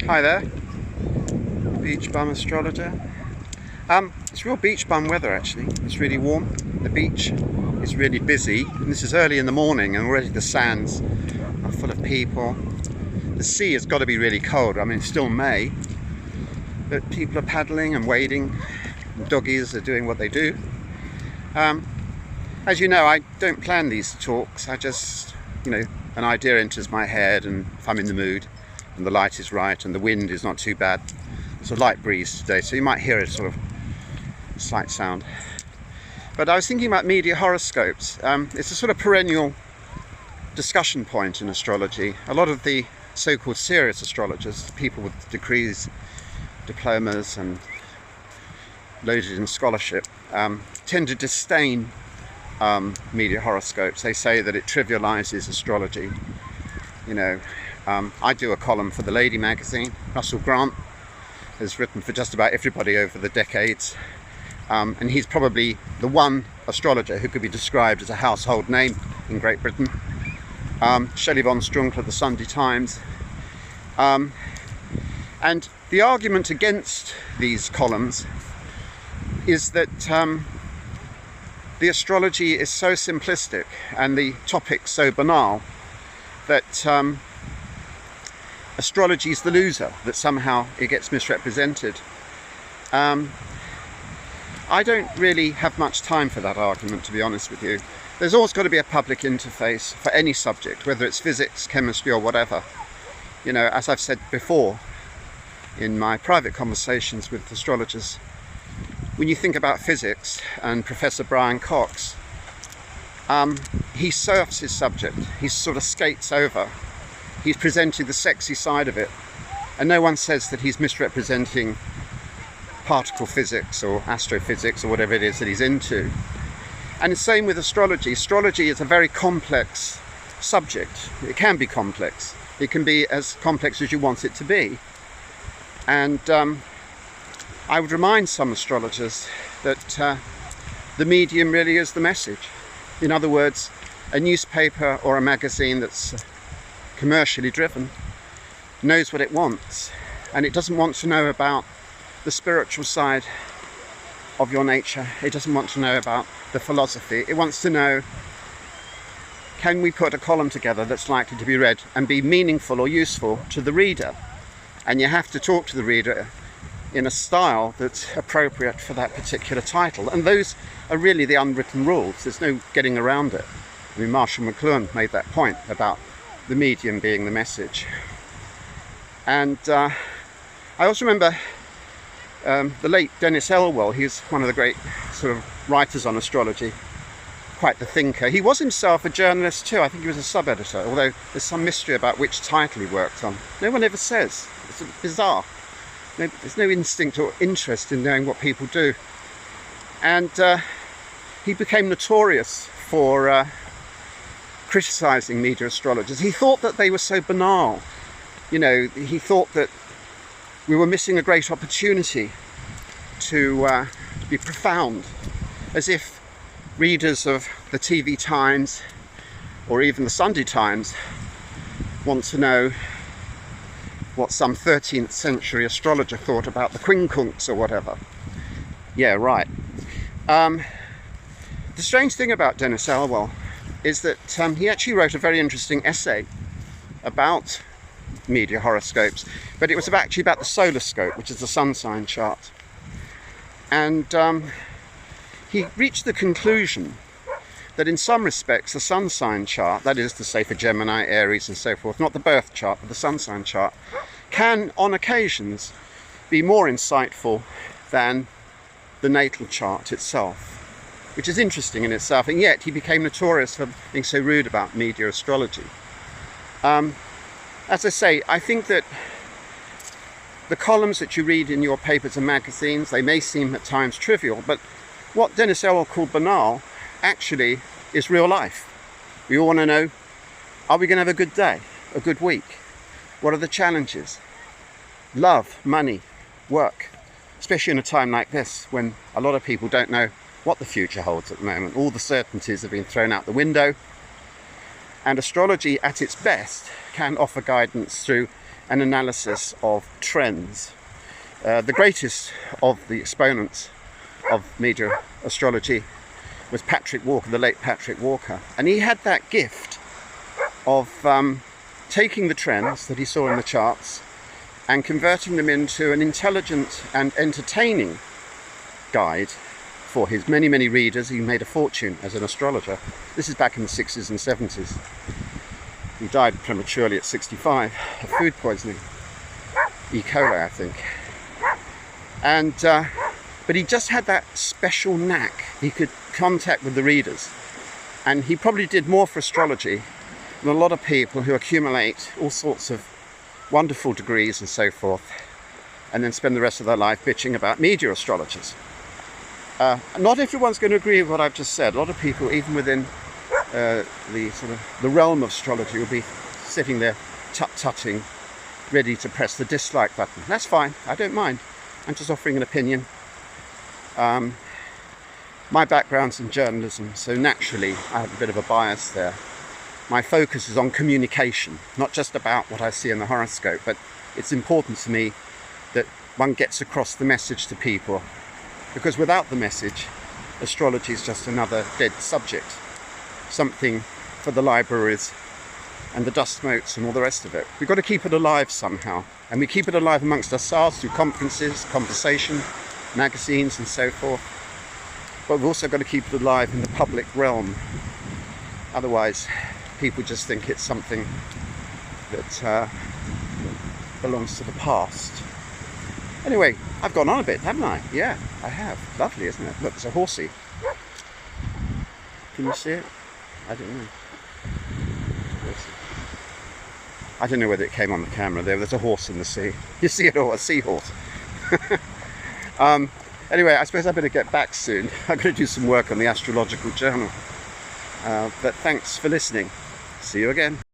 Hi there, Beach Bum Astrologer. It's real beach bum weather actually. It's really warm. The beach is really busy, and this is early in the morning, and already the sands are full of people. The sea has got to be really cold. I mean, it's still May, but people are paddling and wading. And doggies are doing what they do. As you know, I don't plan these talks. I just, an idea enters my head, and if I'm in the mood, and the light is right, and the wind is not too bad. It's a light breeze today, so you might hear a sort of slight sound. But I was thinking about media horoscopes. It's a sort of perennial discussion point in astrology. A lot of the so-called serious astrologers, people with degrees, diplomas, and loaded in scholarship, tend to disdain media horoscopes. They say that it trivializes astrology. I do a column for the Lady magazine. Russell Grant has written for just about everybody over the decades, and he's probably the one astrologer who could be described as a household name in Great Britain. Shelley von Strunkler, the Sunday Times. And the argument against these columns is that the astrology is so simplistic and the topics so banal that astrology is the loser, that somehow it gets misrepresented. I don't really have much time for that argument, to be honest with you. There's always got to be a public interface for any subject, whether it's physics, chemistry, or whatever. As I've said before in my private conversations with astrologers, when you think about physics and Professor Brian Cox, he surfs his subject. He sort of skates over. He's presenting the sexy side of it, and no one says that he's misrepresenting particle physics or astrophysics or whatever it is that he's into. And the same with astrology. Astrology is a very complex subject. It can be complex. It can be as complex as you want it to be. And I would remind some astrologers that the medium really is the message. In other words, a newspaper or a magazine that's commercially driven knows what it wants, and it doesn't want to know about the spiritual side of your nature. It doesn't want to know about the philosophy. It wants to know, can we put a column together that's likely to be read and be meaningful or useful to the reader? And you have to talk to the reader in a style that's appropriate for that particular title, and those are really the unwritten rules. There's no getting around it. I mean, Marshall McLuhan made that point about the medium being the message. And I also remember the late Dennis Elwell. He's one of the great sort of writers on astrology, quite the thinker. He was himself a journalist too. I think he was a sub-editor, although there's some mystery about which title he worked on. No one ever says. It's bizarre. There's no instinct or interest in knowing what people do. And he became notorious for criticising media astrologers. He thought that they were so banal. He thought that we were missing a great opportunity to be profound, as if readers of the TV Times or even the Sunday Times want to know what some 13th century astrologer thought about the quincunx or whatever. Yeah, right. The strange thing about Dennis Elwell is that he actually wrote a very interesting essay about media horoscopes, but it was actually about the solar scope, which is the sun sign chart. And he reached the conclusion that in some respects the sun sign chart, that is to say for Gemini, Aries and so forth, not the birth chart but the sun sign chart, can on occasions be more insightful than the natal chart itself, which is interesting in itself. And yet he became notorious for being so rude about media astrology. As I say, I think that the columns that you read in your papers and magazines, they may seem at times trivial, but what Dennis Elwell called banal actually is real life. We all want to know, are we going to have a good day, a good week? What are the challenges? Love, money, work, especially in a time like this when a lot of people don't know what the future holds at the moment. All the certainties have been thrown out the window, and astrology at its best can offer guidance through an analysis of trends. The greatest of the exponents of media astrology was Patrick Walker, the late Patrick Walker. And he had that gift of taking the trends that he saw in the charts and converting them into an intelligent and entertaining guide for his many, many readers. He made a fortune as an astrologer. This is back in the 60s and 70s. He died prematurely at 65 of food poisoning, E. coli, I think. And but he just had that special knack. He could contact with the readers, and he probably did more for astrology than a lot of people who accumulate all sorts of wonderful degrees and so forth, and then spend the rest of their life bitching about media astrologers. Not everyone's going to agree with what I've just said. A lot of people, even within the realm of astrology, will be sitting there tut-tutting, ready to press the dislike button. That's fine, I don't mind. I'm just offering an opinion. My background's in journalism, so naturally I have a bit of a bias there. My focus is on communication, not just about what I see in the horoscope, but it's important to me that one gets across the message to people, because without the message, astrology is just another dead subject, something for the libraries and the dust motes and all the rest of it. We've got to keep it alive somehow, and we keep it alive amongst ourselves through conferences, conversation, magazines and so forth, but we've also got to keep it alive in the public realm. Otherwise people just think it's something that belongs to the past. Anyway, I've gone on a bit, haven't I? Yeah, I have. Lovely, isn't it? Look, there's a horsey. Can you see it? I don't know. I don't know whether it came on the camera there. There's a horse in the sea. You see it all, a seahorse. Anyway, I suppose I better get back soon. I'm going to do some work on the astrological journal. But thanks for listening. See you again.